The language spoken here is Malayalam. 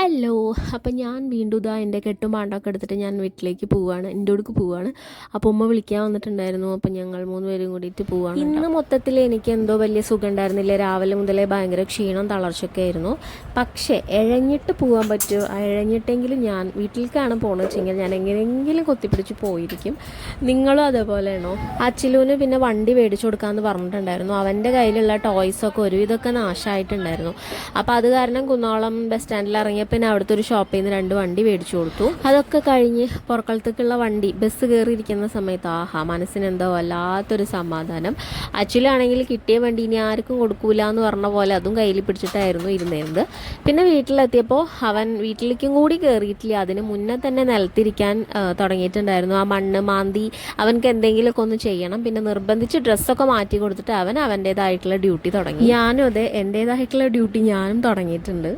ഹലോ. അപ്പം ഞാൻ വീണ്ടും ഇതാ എൻ്റെ കെട്ടും പാണ്ടൊക്കെ എടുത്തിട്ട് ഞാൻ വീട്ടിലേക്ക് പോവുകയാണ്, എൻ്റെ അടുക്ക് പോവുകയാണ്. അപ്പോൾ ഉമ്മ വിളിക്കാൻ വന്നിട്ടുണ്ടായിരുന്നു. അപ്പം ഞങ്ങൾ 3 പേരും കൂടിയിട്ട് പോവുകയാണ്. ഇന്ന് മൊത്തത്തിൽ എനിക്ക് എന്തോ വലിയ സുഖം ഉണ്ടായിരുന്നില്ല. രാവിലെ മുതലേ ഭയങ്കര ക്ഷീണം തളർച്ചയൊക്കെ ആയിരുന്നു. പക്ഷേ ഇഴഞ്ഞിട്ട് പോകാൻ പറ്റുമോ? ഇഴഞ്ഞിട്ടെങ്കിലും ഞാൻ വീട്ടിലേക്കാണ് പോകുന്നത് വെച്ചെങ്കിൽ ഞാൻ എങ്ങനെയെങ്കിലും കൊത്തിപ്പിടിച്ച് പോയിരിക്കും. നിങ്ങളും അതേപോലെയാണോ? അച്ചിലൂന് പിന്നെ വണ്ടി മേടിച്ചു കൊടുക്കാമെന്ന് പറഞ്ഞിട്ടുണ്ടായിരുന്നു. അവൻ്റെ കയ്യിലുള്ള ടോയ്സൊക്കെ ഒരുവിധമൊക്കെ നാശമായിട്ടുണ്ടായിരുന്നു. അപ്പോൾ അത് കാരണം കുന്നോളം ബസ് സ്റ്റാൻഡിൽ ഇറങ്ങിയപ്പോൾ അവിടുത്തെ ഒരു ഷോപ്പിൽ നിന്ന് 2 വണ്ടി മേടിച്ചു കൊടുത്തു. അതൊക്കെ കഴിഞ്ഞ് പുറക്കളത്തേക്കുള്ള വണ്ടി ബസ് കയറിയിരിക്കുന്ന സമയത്ത് മനസ്സിന് എന്തോ വല്ലാത്തൊരു സമാധാനം. ആക്ച്വലാണെങ്കിൽ കിട്ടിയ വണ്ടി ഇനി ആർക്കും കൊടുക്കൂല എന്ന് പറഞ്ഞ പോലെ അതും കയ്യിൽ പിടിച്ചിട്ടായിരുന്നു ഇരുന്നിരുന്നത്. പിന്നെ വീട്ടിലെത്തിയപ്പോൾ അവൻ വീട്ടിലേക്കും കൂടി കയറിയിട്ടില്ല, അതിന് മുന്നേ തന്നെ നിലത്തിരിക്കാൻ തുടങ്ങിയിട്ടുണ്ടായിരുന്നു. ആ മണ്ണ് മാന്തി അവൻക്ക് എന്തെങ്കിലുമൊക്കെ ഒന്ന് ചെയ്യണം. പിന്നെ നിർബന്ധിച്ച് ഡ്രസ്സൊക്കെ മാറ്റി കൊടുത്തിട്ട് അവൻ അവൻ്റേതായിട്ടുള്ള ഡ്യൂട്ടി തുടങ്ങി. ഞാനും അതെ, എൻ്റേതായിട്ടുള്ള ഡ്യൂട്ടി ഞാനും തുടങ്ങിയിട്ടുണ്ട്.